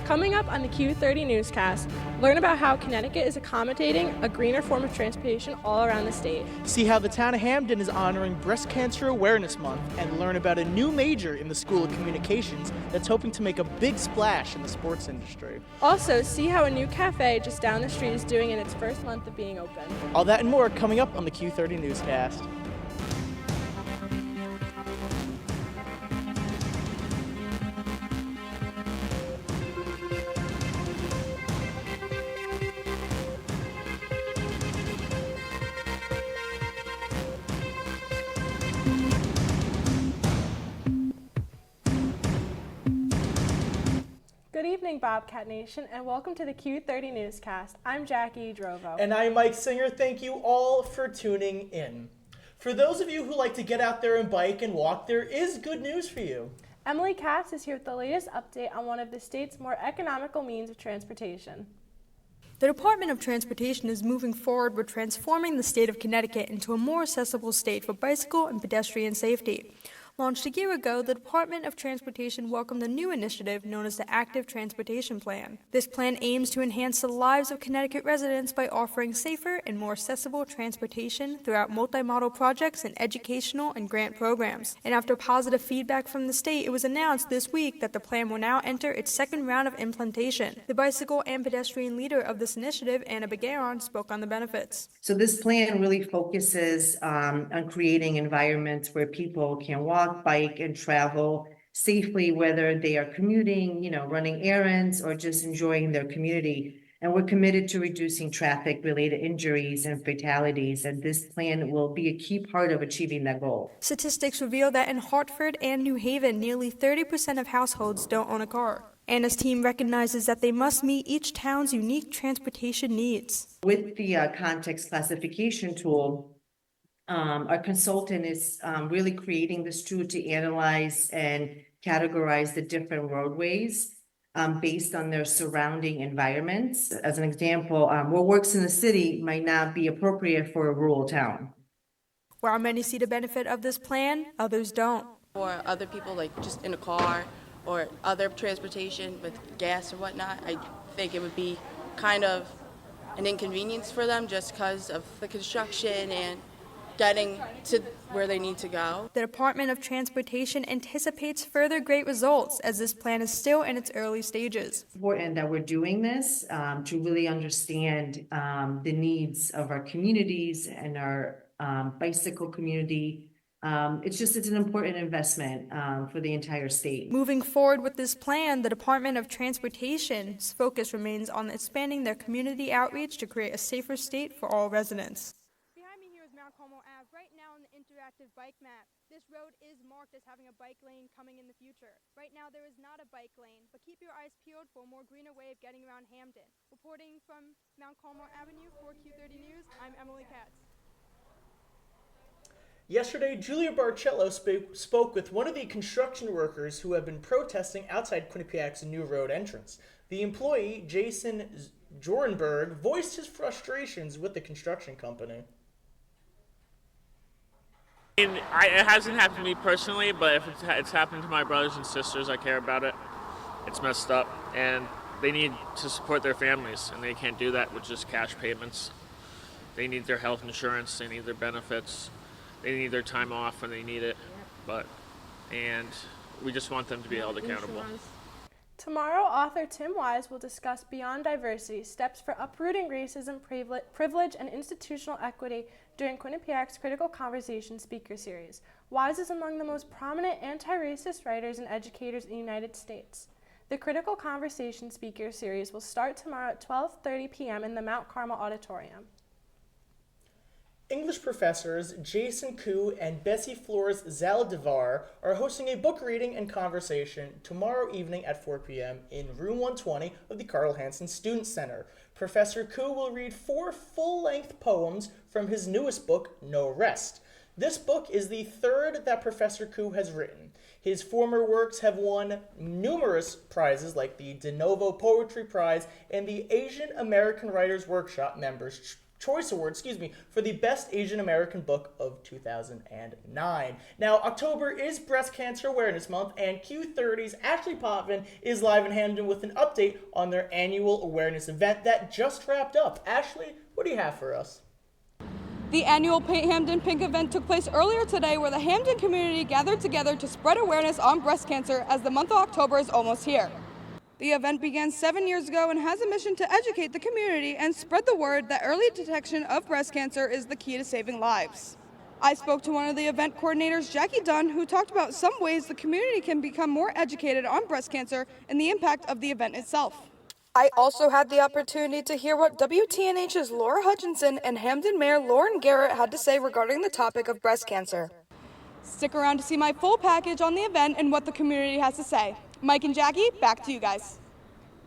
Coming up on the Q30 newscast, learn about how Connecticut is accommodating a greener form of transportation all around the state. See how the town of Hamden is honoring Breast Cancer Awareness Month, and learn about a new major in the School of Communications that's hoping to make a big splash in the sports industry. Also, see how a new cafe just down the street is doing in its first month of being open. All that and more coming up on the Q30 newscast. Good evening, Bobcat Nation, and welcome to the Q30 newscast. I'm Jackie Drovo. And I'm Mike Singer. Thank you all for tuning in. For those of you who like to get out there and bike and walk, there is good news for you. Emily Katz is here with the latest update on one of the state's more economical means of transportation. The Department of Transportation is moving forward with transforming the state of Connecticut into a more accessible state for bicycle and pedestrian safety. Launched a year ago, the Department of Transportation welcomed a new initiative known as the Active Transportation Plan. This plan aims to enhance the lives of Connecticut residents by offering safer and more accessible transportation throughout multimodal projects and educational and grant programs. And after positive feedback from the state, it was announced this week that the plan will now enter its second round of implementation. The bicycle and pedestrian leader of this initiative, Anna Begaron, spoke on the benefits. So this plan really focuses on creating environments where people can walk, bike, and travel safely, whether they are commuting, running errands, or just enjoying their community. And we're committed to reducing traffic-related injuries and fatalities, and this plan will be a key part of achieving that goal. Statistics reveal that in Hartford and New Haven, nearly 30% of households don't own a car. Anna's team recognizes that they must meet each town's unique transportation needs. With the context classification tool, our consultant is really creating this tool to analyze and categorize the different roadways based on their surrounding environments. As an example, what works in the city might not be appropriate for a rural town. While many see the benefit of this plan, others don't. For other people, like just in a car or other transportation with gas or whatnot, I think it would be kind of an inconvenience for them just because of the construction and getting to where they need to go. The Department of Transportation anticipates further great results as this plan is still in its early stages. It's important that we're doing this to really understand the needs of our communities and our bicycle community. It's an important investment for the entire state. Moving forward with this plan, the Department of Transportation's focus remains on expanding their community outreach to create a safer state for all residents. Right now on the interactive bike map, this road is marked as having a bike lane coming in the future. Right now there is not a bike lane, but keep your eyes peeled for a more greener way of getting around Hamden. Reporting from Mount Carmel Avenue for Q30 News, I'm Emily Katz. Yesterday, Julia Barcello spoke with one of the construction workers who have been protesting outside Quinnipiac's new road entrance. The employee, Jason Jorenberg, voiced his frustrations with the construction company. It hasn't happened to me personally, but if it's happened to my brothers and sisters, I care about it. It's messed up, and they need to support their families, and they can't do that with just cash payments. They need their health insurance, they need their benefits, they need their time off when they need it, and we just want them to be held accountable. Tomorrow, author Tim Wise will discuss Beyond Diversity, Steps for Uprooting Racism, Privilege, and Institutional Equity during Quinnipiac's Critical Conversation Speaker Series. Wise is among the most prominent anti-racist writers and educators in the United States. The Critical Conversation Speaker Series will start tomorrow at 12:30 p.m. in the Mount Carmel Auditorium. English professors Jason Koo and Bessie Flores Zaldivar are hosting a book reading and conversation tomorrow evening at 4 p.m. in room 120 of the Carl Hansen Student Center. Professor Koo will read 4 full-length poems from his newest book, No Rest. This book is the third that Professor Koo has written. His former works have won numerous prizes like the De Novo Poetry Prize and the Asian American Writers Workshop Members' Choice Award, for the Best Asian American Book of 2009. Now, October is Breast Cancer Awareness Month, and Q30's Ashley Potvin is live in Hamden with an update on their annual awareness event that just wrapped up. Ashley, what do you have for us? The annual Paint Hamden Pink event took place earlier today, where the Hamden community gathered together to spread awareness on breast cancer as the month of October is almost here. The event began 7 years ago and has a mission to educate the community and spread the word that early detection of breast cancer is the key to saving lives. I spoke to one of the event coordinators, Jackie Dunn, who talked about some ways the community can become more educated on breast cancer and the impact of the event itself. I also had the opportunity to hear what WTNH's Laura Hutchinson and Hamden Mayor Lauren Garrett had to say regarding the topic of breast cancer. Stick around to see my full package on the event and what the community has to say. Mike and Jackie, back to you guys.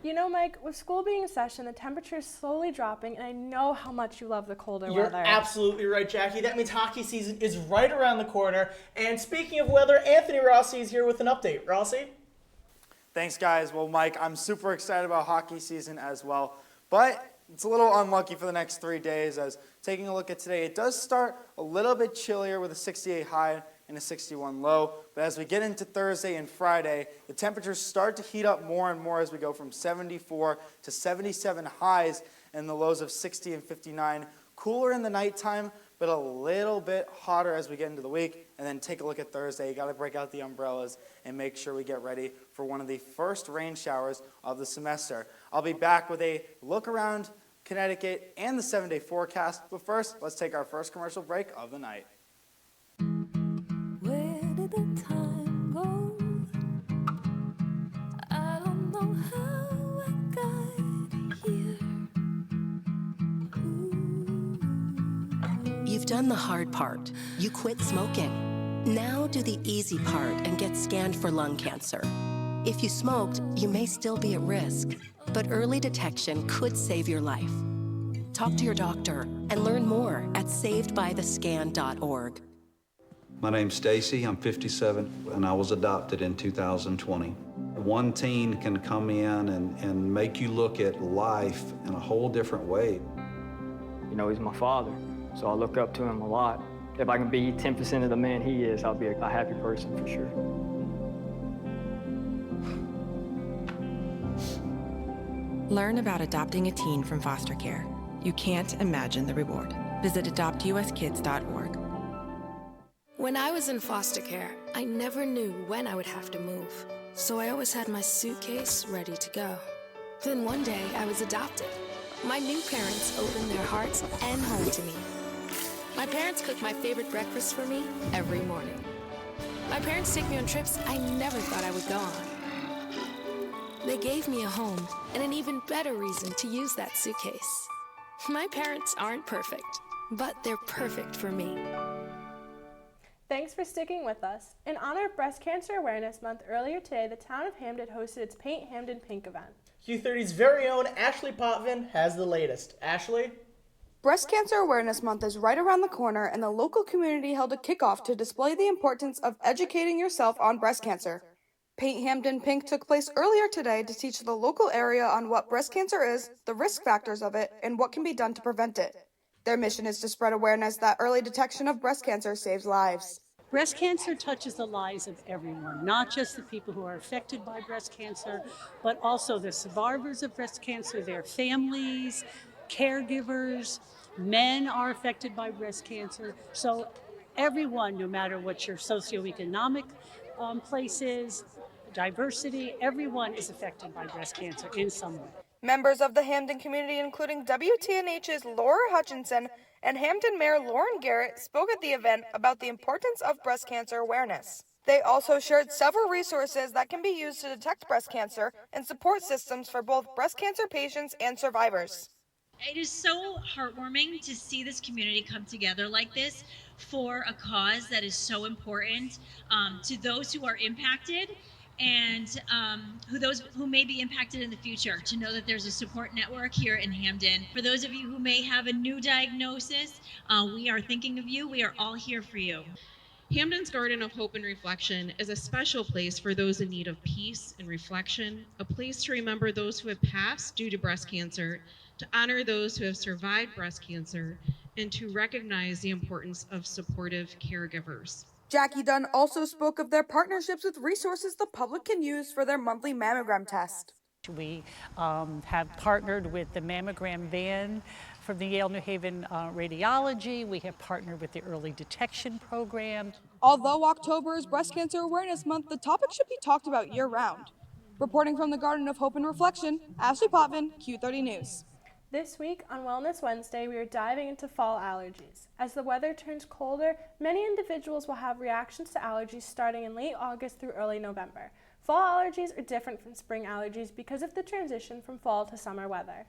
You know, Mike, with school being in session, the temperature is slowly dropping, and I know how much you love the colder You're weather. absolutely right, Jackie. That means hockey season is right around the corner. And speaking of weather, Anthony Rossi is here with an update. Rossi? Thanks, guys. Well, Mike, I'm super excited about hockey season as well, but it's a little unlucky for the next 3 days, as taking a look at today, it does start a little bit chillier with a 68 high and a 61 low, but as we get into Thursday and Friday, the temperatures start to heat up more and more as we go from 74 to 77 highs and the lows of 60 and 59. Cooler in the nighttime, but a little bit hotter as we get into the week. And then take a look at Thursday. You got to break out the umbrellas and make sure we get ready for one of the first rain showers of the semester. I'll be back with a look around Connecticut and the 7-day forecast. But first, let's take our first commercial break of the night. Where did the time go? I don't know how I got here. You've done the hard part. You quit smoking. Now do the easy part and get scanned for lung cancer. If you smoked, you may still be at risk, but early detection could save your life. Talk to your doctor and learn more at savedbythescan.org. My name's Stacy, I'm 57, and I was adopted in 2020. One teen can come in and make you look at life in a whole different way. You know, he's my father, so I look up to him a lot. If I can be 10% of the man he is, I'll be a happy person for sure. Learn about adopting a teen from foster care. You can't imagine the reward. Visit adoptuskids.org. When I was in foster care, I never knew when I would have to move. So I always had my suitcase ready to go. Then one day, I was adopted. My new parents opened their hearts and home to me. My parents cook my favorite breakfast for me every morning. My parents take me on trips I never thought I would go on. They gave me a home and an even better reason to use that suitcase. My parents aren't perfect, but they're perfect for me. Thanks for sticking with us. In honor of Breast Cancer Awareness Month, earlier today, the town of Hamden hosted its Paint Hamden Pink event. Q30's very own Ashley Potvin has the latest. Ashley? Breast Cancer Awareness Month is right around the corner, and the local community held a kickoff to display the importance of educating yourself on breast cancer. Paint Hamden Pink took place earlier today to teach the local area on what breast cancer is, the risk factors of it, and what can be done to prevent it. Their mission is to spread awareness that early detection of breast cancer saves lives. Breast cancer touches the lives of everyone, not just the people who are affected by breast cancer, but also the survivors of breast cancer, their families, caregivers. Men are affected by breast cancer. So everyone, no matter what your socioeconomic place is, diversity, everyone is affected by breast cancer in some way. Members of the Hamden community, including WTNH's Laura Hutchinson and Hamden Mayor Lauren Garrett, spoke at the event about the importance of breast cancer awareness. They also shared several resources that can be used to detect breast cancer and support systems for both breast cancer patients and survivors. It is so heartwarming to see this community come together like this for a cause that is so important to those who are impacted and those who may be impacted in the future, to know that there's a support network here in Hamden. For those of you who may have a new diagnosis, we are thinking of you. We are all here for you. Hamden's Garden of Hope and Reflection is a special place for those in need of peace and reflection, a place to remember those who have passed due to breast cancer, to honor those who have survived breast cancer, and to recognize the importance of supportive caregivers. Jackie Dunn also spoke of their partnerships with resources the public can use for their monthly mammogram test. We have partnered with the mammogram van from the Yale New Haven Radiology. We have partnered with the Early Detection Program. Although October is Breast Cancer Awareness Month, the topic should be talked about year-round. Reporting from the Garden of Hope and Reflection, Ashley Potvin, Q30 News. This week on Wellness Wednesday, we are diving into fall allergies. As the weather turns colder, many individuals will have reactions to allergies starting in late August through early November. Fall allergies are different from spring allergies because of the transition from fall to summer weather.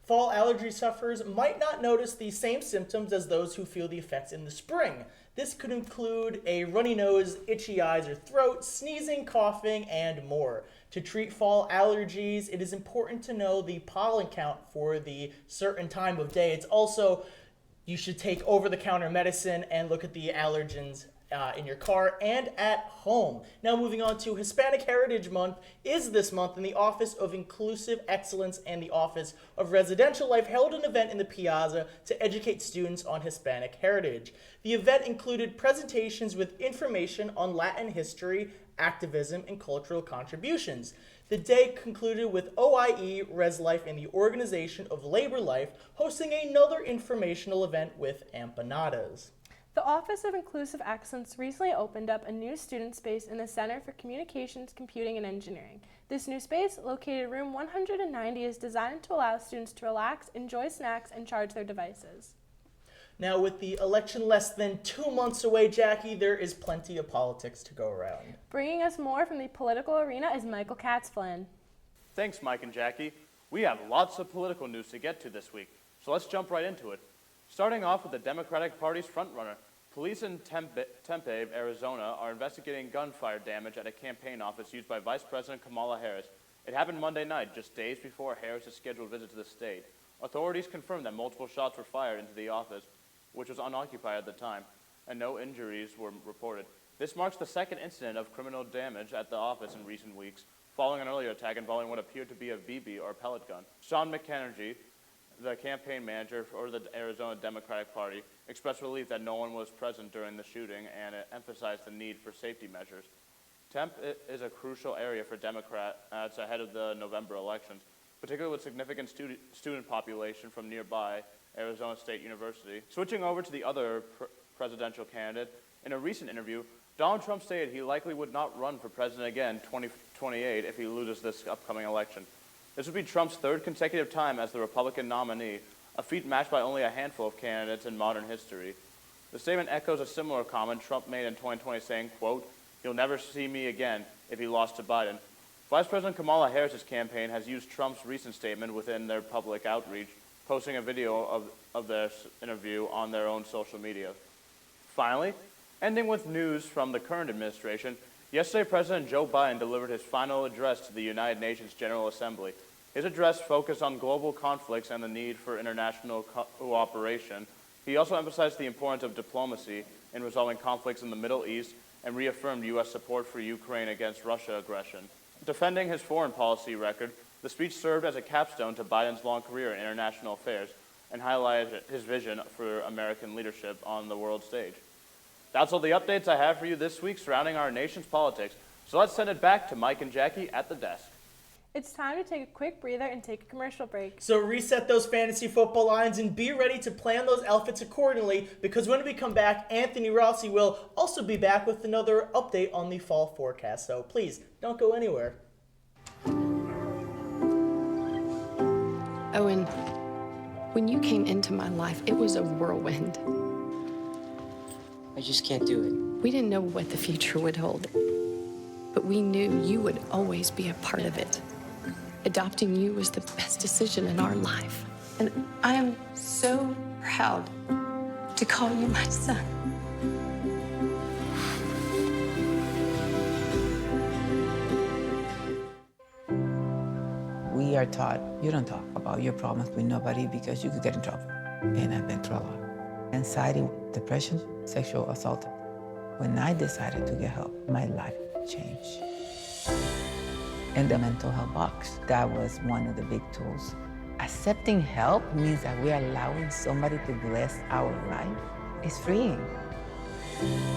Fall allergy sufferers might not notice the same symptoms as those who feel the effects in the spring. This could include a runny nose, itchy eyes or throat, sneezing, coughing, and more. To treat fall allergies, it is important to know the pollen count for the certain time of day. It's also, you should take over-the-counter medicine and look at the allergens in your car and at home. Now moving on to Hispanic Heritage Month is this month, and the Office of Inclusive Excellence and the Office of Residential Life held an event in the Piazza to educate students on Hispanic heritage. The event included presentations with information on Latin history, activism, and cultural contributions. The day concluded with OIE, Res Life, and the Organization of Labor Life hosting another informational event with empanadas. The Office of Inclusive Excellence recently opened up a new student space in the Center for Communications, Computing, and Engineering. This new space, located in room 190, is designed to allow students to relax, enjoy snacks, and charge their devices. Now, with the election less than 2 months away, Jackie, there is plenty of politics to go around. Bringing us more from the political arena is Michael Katz-Flynn. Thanks, Mike and Jackie. We have lots of political news to get to this week, so let's jump right into it. Starting off with the Democratic Party's frontrunner, police in Tempe, Arizona, are investigating gunfire damage at a campaign office used by Vice President Kamala Harris. It happened Monday night, just days before Harris' scheduled visit to the state. Authorities confirmed that multiple shots were fired into the office, which was unoccupied at the time, and no injuries were reported. This marks the second incident of criminal damage at the office in recent weeks, following an earlier attack involving what appeared to be a BB or pellet gun. Sean McKenzie, the campaign manager for the Arizona Democratic Party, expressed relief that no one was present during the shooting and emphasized the need for safety measures. Temp is a crucial area for Democrats ahead of the November elections, particularly with significant student population from nearby Arizona State University. Switching over to the other presidential candidate, in a recent interview, Donald Trump stated he likely would not run for president again in 2028 if he loses this upcoming election. This would be Trump's third consecutive time as the Republican nominee, a feat matched by only a handful of candidates in modern history. The statement echoes a similar comment Trump made in 2020 saying, quote, "You'll never see me again" if he lost to Biden. Vice President Kamala Harris' campaign has used Trump's recent statement within their public outreach, posting a video of their interview on their own social media. Finally, ending with news from the current administration, yesterday President Joe Biden delivered his final address to the United Nations General Assembly. His address focused on global conflicts and the need for international cooperation. He also emphasized the importance of diplomacy in resolving conflicts in the Middle East and reaffirmed U.S. support for Ukraine against Russia aggression. Defending his foreign policy record, the speech served as a capstone to Biden's long career in international affairs and highlighted his vision for American leadership on the world stage. That's all the updates I have for you this week surrounding our nation's politics. So let's send it back to Mike and Jackie at the desk. It's time to take a quick breather and take a commercial break. So reset those fantasy football lines and be ready to plan those outfits accordingly, because when we come back, Anthony Rossi will also be back with another update on the fall forecast. So please, don't go anywhere. Owen, when you came into my life, it was a whirlwind. I just can't do it. We didn't know what the future would hold, but we knew you would always be a part of it. Adopting you was the best decision in our life. And I am so proud to call you my son. We are taught you don't talk about your problems with nobody because you could get in trouble. And I've been through a lot. Anxiety, depression, sexual assault. When I decided to get help, my life changed. And the mental health box, that was one of the big tools Accepting help means that we're allowing somebody to bless our life. It's freeing.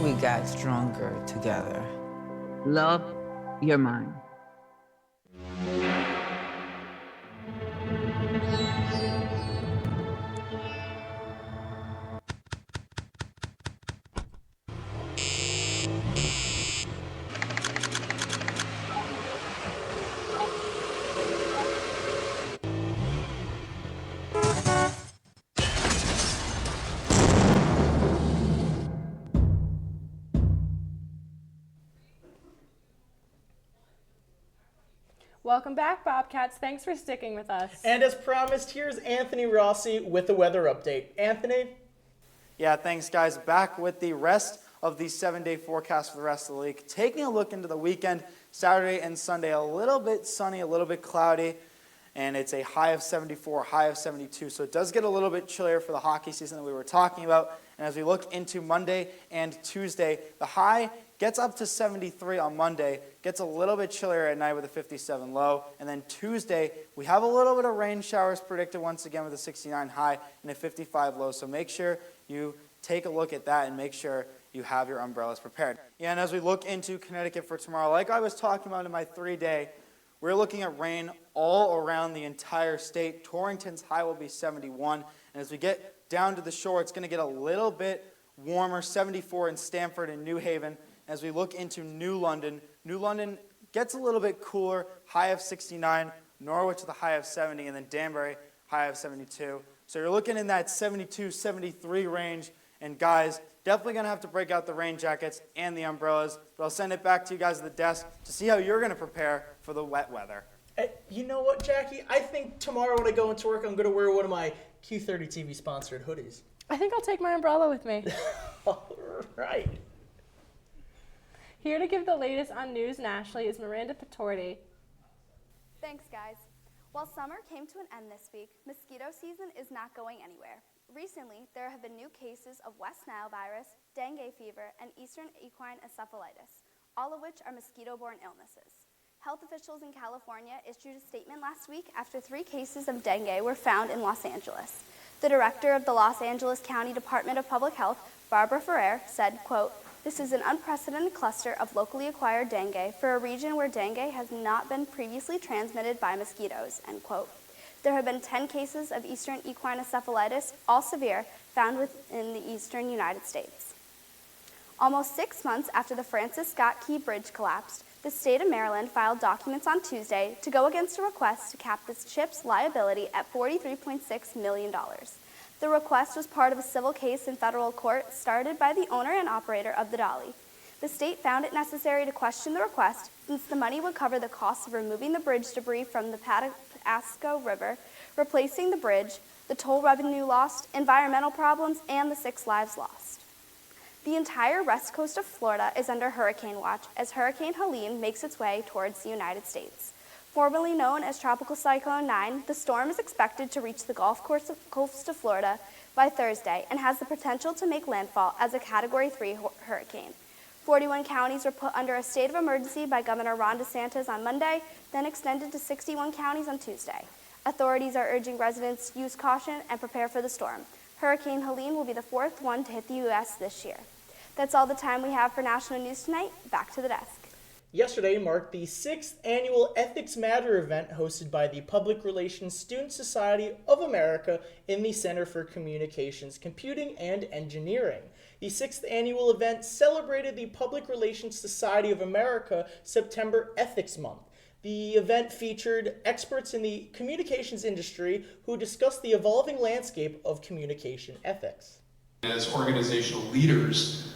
We got stronger together. Love your mind. Welcome back, Bobcats. Thanks for sticking with us. And as promised, here's Anthony Rossi with the weather update. Anthony? Yeah, thanks, guys. Back with the rest of the 7-day forecast for the rest of the week. Taking a look into the weekend, Saturday and Sunday, a little bit sunny, a little bit cloudy, and it's a high of 74, high of 72. So it does get a little bit chillier for the hockey season that we were talking about. And as we look into Monday and Tuesday, the high gets up to 73 on Monday, gets a little bit chillier at night with a 57 low. And then Tuesday, we have a little bit of rain showers predicted once again with a 69 high and a 55 low. So make sure you take a look at that and make sure you have your umbrellas prepared. Yeah, and as we look into Connecticut for tomorrow, like I was talking about in my 3-day, we're looking at rain all around the entire state. Torrington's high will be 71. And as we get down to the shore, it's going to get a little bit warmer, 74 in Stamford and New Haven. As we look into New London gets a little bit cooler, high of 69, Norwich with a high of 70, and then Danbury, high of 72. So you're looking in that 72, 73 range. And guys, definitely going to have to break out the rain jackets and the umbrellas. But I'll send it back to you guys at the desk to see how you're going to prepare for the wet weather. You know what, Jackie? I think tomorrow when I go into work, I'm going to wear one of my Q30 TV sponsored hoodies. I think I'll take my umbrella with me. All right. Here to give the latest on news nationally is Miranda Patorti. Thanks, guys. While summer came to an end this week, mosquito season is not going anywhere. Recently, there have been new cases of West Nile virus, dengue fever, and eastern equine encephalitis, all of which are mosquito-borne illnesses. Health officials in California issued a statement last week after 3 cases of dengue were found in Los Angeles. The director of the Los Angeles County Department of Public Health, Barbara Ferrer, said, quote, "This is an unprecedented cluster of locally acquired dengue for a region where dengue has not been previously transmitted by mosquitoes," end quote. There have been 10 cases of eastern equine encephalitis, all severe, found within the eastern United States. Almost 6 months after the Francis Scott Key Bridge collapsed, the state of Maryland filed documents on Tuesday to go against a request to cap the ship's liability at $43.6 million. The request was part of a civil case in federal court started by the owner and operator of the Dolly. The state found it necessary to question the request since the money would cover the cost of removing the bridge debris from the Patapsco River, replacing the bridge, the toll revenue lost, environmental problems, and the 6 lives lost. The entire west coast of Florida is under hurricane watch as Hurricane Helene makes its way towards the United States. Formerly known as Tropical Cyclone 9, the storm is expected to reach the Gulf Coast of Florida by Thursday and has the potential to make landfall as a Category 3 hurricane. 41 counties were put under a state of emergency by Governor Ron DeSantis on Monday, then extended to 61 counties on Tuesday. Authorities are urging residents to use caution and prepare for the storm. Hurricane Helene will be the 4th one to hit the U.S. this year. That's all the time we have for national news tonight. Back to the desk. Yesterday marked the 6th annual Ethics Matter event hosted by the Public Relations Student Society of America in the Center for Communications, Computing, and Engineering. The 6th annual event celebrated the Public Relations Society of America September Ethics Month. The event featured experts in the communications industry who discussed the evolving landscape of communication ethics. As organizational leaders,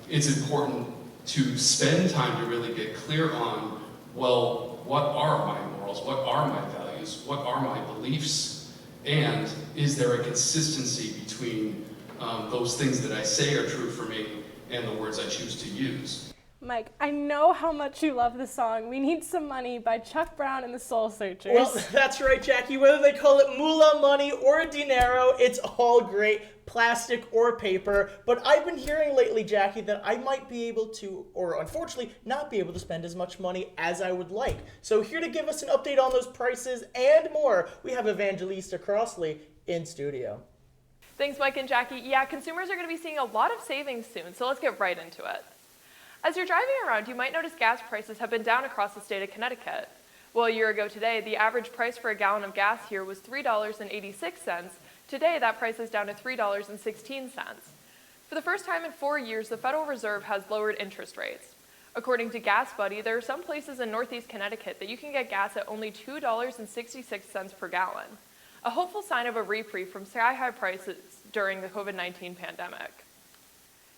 it's important to spend time to really get clear on, well, what are my morals, what are my values, what are my beliefs, and is there a consistency between those things that I say are true for me and the words I choose to use. Mike, I know how much you love the song We Need Some Money by Chuck Brown and the Soul Searchers. Well, that's right, Jackie. Whether they call it moolah money or dinero, it's all great, plastic or paper. But I've been hearing lately, Jackie, that I might be able to, or unfortunately, not be able to spend as much money as I would like. So here to give us an update on those prices and more, we have Evangelista Crossley in studio. Thanks, Mike and Jackie. Yeah, consumers are going to be seeing a lot of savings soon, so let's get right into it. As you're driving around, you might notice gas prices have been down across the state of Connecticut. Well, a year ago today, the average price for a gallon of gas here was $3.86. Today, that price is down to $3.16. For the first time in 4 years, the Federal Reserve has lowered interest rates. According to Gas Buddy, there are some places in Northeast Connecticut that you can get gas at only $2.66 per gallon, a hopeful sign of a reprieve from sky-high prices during the COVID-19 pandemic.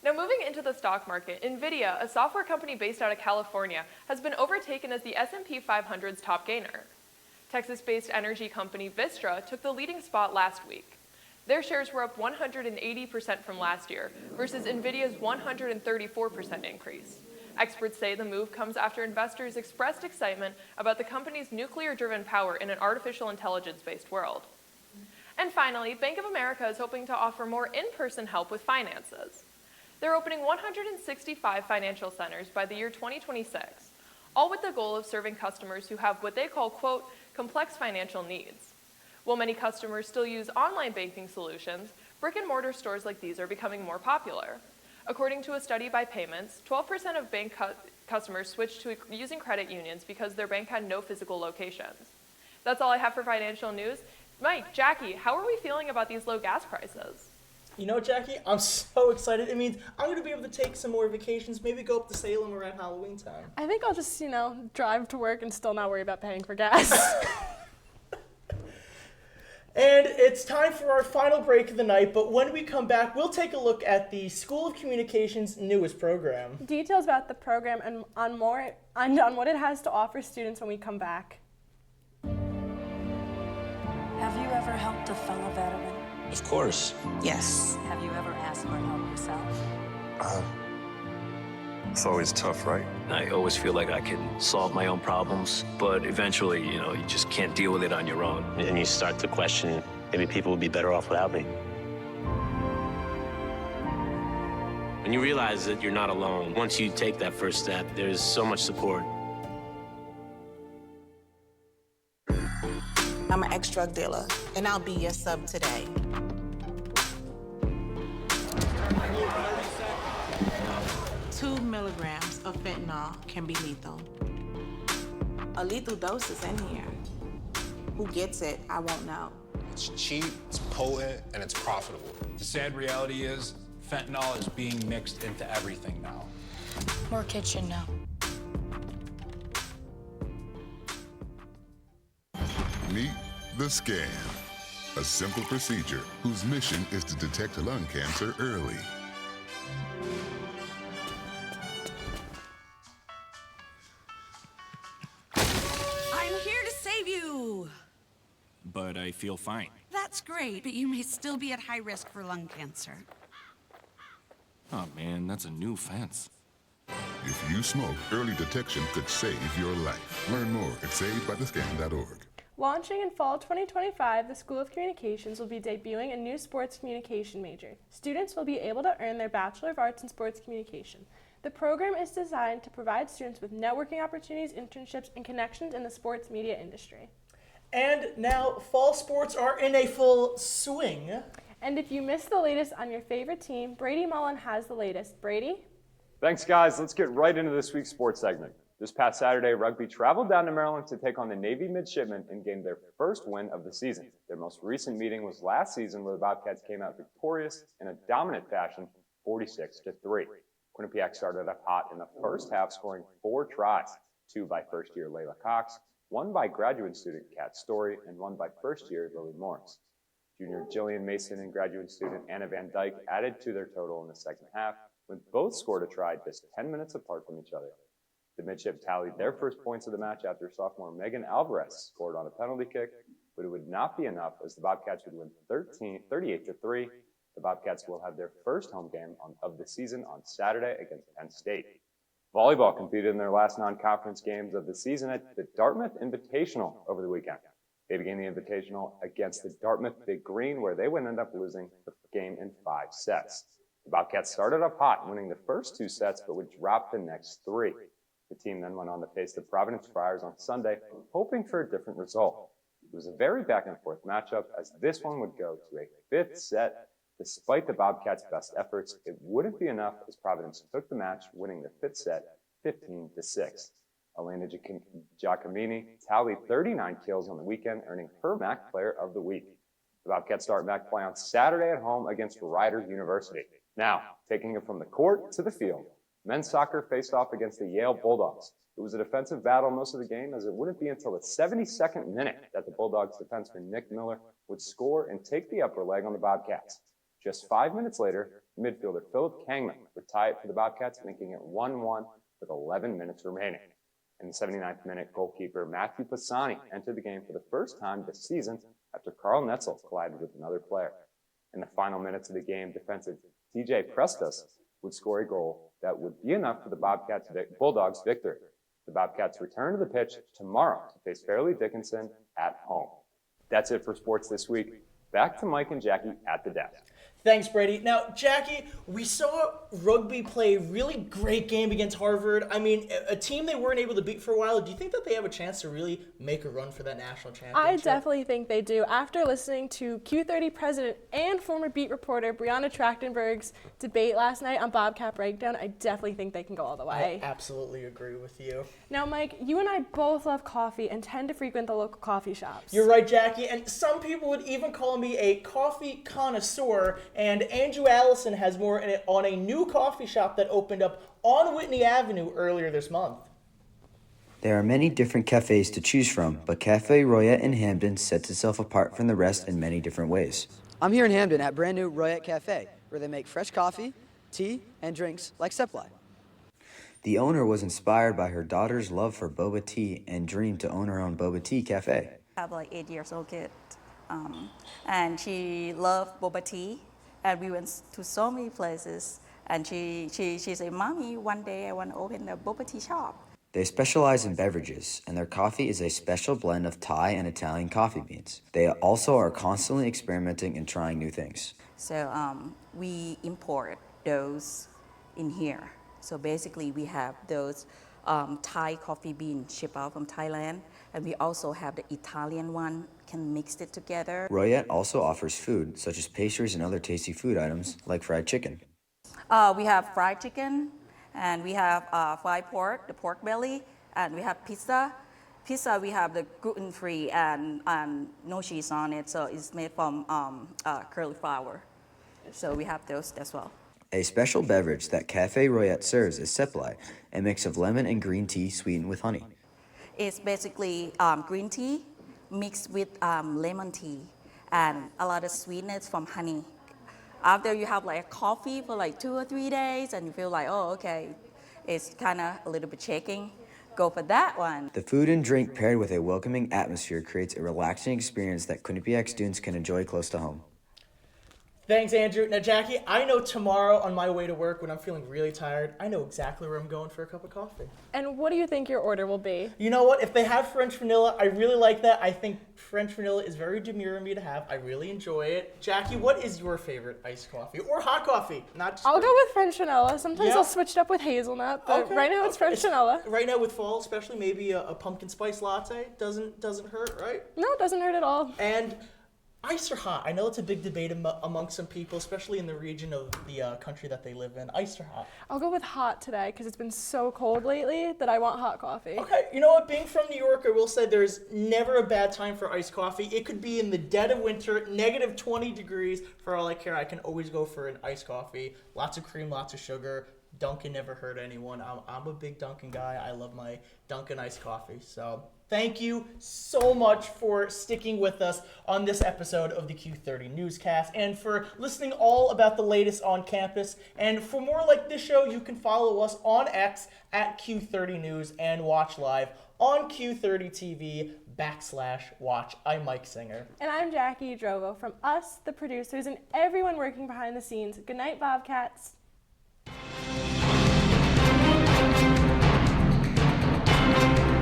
Now, moving into the stock market, NVIDIA, a software company based out of California, has been overtaken as the S&P 500's top gainer. Texas-based energy company Vistra took the leading spot last week. Their shares were up 180% from last year versus NVIDIA's 134% increase. Experts say the move comes after investors expressed excitement about the company's nuclear-driven power in an artificial intelligence-based world. And finally, Bank of America is hoping to offer more in-person help with finances. They're opening 165 financial centers by the year 2026, all with the goal of serving customers who have what they call, quote, complex financial needs. While many customers still use online banking solutions, brick-and-mortar stores like these are becoming more popular. According to a study by Payments, 12% of bank customers switched to using credit unions because their bank had no physical locations. That's all I have for financial news. Mike, Jackie, how are we feeling about these low gas prices? You know, Jackie, I'm so excited. It means I'm going to be able to take some more vacations, maybe go up to Salem around Halloween time. I think I'll just, drive to work and still not worry about paying for gas. And it's time for our final break of the night, but when we come back, we'll take a look at the School of Communications' newest program. Details about the program and on what it has to offer students when we come back. Have you ever helped a fellow veteran? Of course. Yes. Have you ever asked for help yourself? It's always tough, right? I always feel like I can solve my own problems, but eventually, you just can't deal with it on your own. And you start to question, maybe people would be better off without me. When you realize that you're not alone, once you take that first step, there's so much support. I'm an ex-drug dealer, and I'll be your sub today. 2 milligrams of fentanyl can be lethal. A lethal dose is in here. Who gets it, I won't know. It's cheap, it's potent, and it's profitable. The sad reality is, fentanyl is being mixed into everything now. More kids should know. Meet the scan, a simple procedure whose mission is to detect lung cancer early. I'm here to save you. But I feel fine. That's great, but you may still be at high risk for lung cancer. Oh man, that's a new fence. If you smoke, early detection could save your life. Learn more at savedbythescan.org. Launching in fall 2025, the School of Communications will be debuting a new sports communication major. Students will be able to earn their Bachelor of Arts in Sports Communication. The program is designed to provide students with networking opportunities, internships, and connections in the sports media industry. And now, fall sports are in a full swing. And if you missed the latest on your favorite team, Brady Mullen has the latest. Brady? Thanks, guys. Let's get right into this week's sports segment. This past Saturday, rugby traveled down to Maryland to take on the Navy midshipmen and gain their first win of the season. Their most recent meeting was last season, where the Bobcats came out victorious in a dominant fashion, 46-3. Quinnipiac started up hot in the first half, scoring 4 tries, 2 by first-year Layla Cox, 1 by graduate student Kat Story, and 1 by first-year Lily Morris. Junior Jillian Mason and graduate student Anna Van Dyke added to their total in the second half, when both scored a try just 10 minutes apart from each other. The midship tallied their first points of the match after sophomore Megan Alvarez scored on a penalty kick, but it would not be enough as the Bobcats would win 38-3. The Bobcats will have their first home game of the season on Saturday against Penn State. Volleyball competed in their last non-conference games of the season at the Dartmouth Invitational over the weekend. They began the Invitational against the Dartmouth Big Green, where they would end up losing the game in 5 sets. The Bobcats started off hot, winning the first 2 sets, but would drop the next 3. The team then went on to face the Providence Friars on Sunday, hoping for a different result. It was a very back-and-forth matchup, as this one would go to a 5th set. Despite the Bobcats' best efforts, it wouldn't be enough as Providence took the match, winning the 5th set 15-6. Elena Giacomini tallied 39 kills on the weekend, earning her MAC Player of the Week. The Bobcats start MAC play on Saturday at home against Rider University. Now, taking it from the court to the field, men's soccer faced off against the Yale Bulldogs. It was a defensive battle most of the game, as it wouldn't be until the 72nd minute that the Bulldogs defenseman Nick Miller would score and take the upper leg on the Bobcats. Just 5 minutes later, midfielder Philip Kangman would tie it for the Bobcats, making it 1-1 with 11 minutes remaining. In the 79th minute, goalkeeper Matthew Pisani entered the game for the first time this season after Carl Netzel collided with another player. In the final minutes of the game, defensive TJ Prestos would score a goal that would be enough for the Bulldogs' victory. The Bobcats return to the pitch tomorrow to face Fairleigh Dickinson at home. That's it for sports this week. Back to Mike and Jackie at the desk. Thanks, Brady. Now, Jackie, we saw rugby play a really great game against Harvard. I mean, a team they weren't able to beat for a while. Do you think that they have a chance to really make a run for that national championship? I definitely think they do. After listening to Q30 president and former beat reporter Brianna Trachtenberg's debate last night on Bobcat Breakdown, I definitely think they can go all the way. I absolutely agree with you. Now, Mike, you and I both love coffee and tend to frequent the local coffee shops. You're right, Jackie, and some people would even call me a coffee connoisseur. And Andrew Allison has more on a new coffee shop that opened up on Whitney Avenue earlier this month. There are many different cafes to choose from, but Cafe Royette in Hamden sets itself apart from the rest in many different ways. I'm here in Hamden at brand new Royette Cafe, where they make fresh coffee, tea, and drinks like Supply. The owner was inspired by her daughter's love for boba tea and dreamed to own her own boba tea cafe. I have like 8 years old kid, and she loved boba tea. And we went to so many places, and she said, "Mommy, one day I want to open a boba tea shop." They specialize in beverages, and their coffee is a special blend of Thai and Italian coffee beans. They also are constantly experimenting and trying new things. So we import those in here. So basically, we have those Thai coffee beans shipped out from Thailand, and we also have the Italian one. Can mix it together. Royette also offers food, such as pastries and other tasty food items, like fried chicken. We have fried chicken, and we have fried pork, the pork belly, and we have pizza. Pizza, we have the gluten-free and no cheese on it, so it's made from cauliflower. So we have those as well. A special beverage that Cafe Royette serves is Supply, a mix of lemon and green tea sweetened with honey. It's basically green tea mixed with lemon tea and a lot of sweetness from honey. After you have like a coffee for like 2 or 3 days and you feel like, oh, okay, it's kind of a little bit shaking, go for that one. The food and drink paired with a welcoming atmosphere creates a relaxing experience that Quinnipiac students can enjoy close to home. Thanks, Andrew. Now, Jackie, I know tomorrow on my way to work when I'm feeling really tired, I know exactly where I'm going for a cup of coffee. And what do you think your order will be? You know what? If they have French vanilla, I really like that. I think French vanilla is very demure of me to have. I really enjoy it. Jackie, what is your favorite iced coffee or hot coffee? I'll go with French vanilla. Sometimes I'll switch it up with hazelnut, but right now it's French vanilla. Right now with fall, especially maybe a pumpkin spice latte doesn't hurt, right? No, it doesn't hurt at all. And ice or hot? I know it's a big debate among some people, especially in the region of the country that they live in. Ice or hot? I'll go with hot today because it's been so cold lately that I want hot coffee. Okay, you know what? Being from New York, I will say there's never a bad time for iced coffee. It could be in the dead of winter, negative 20 degrees. For all I care, I can always go for an iced coffee. Lots of cream, lots of sugar. Dunkin' never hurt anyone. I'm a big Dunkin' guy. I love my Dunkin' iced coffee. So thank you so much for sticking with us on this episode of the Q30 Newscast and for listening all about the latest on campus. And for more like this show, you can follow us on X at Q30 News and watch live on Q30 TV /watch. I'm Mike Singer. And I'm Jackie Drovo. From us, the producers, and everyone working behind the scenes. Good night, Bobcats. Bye.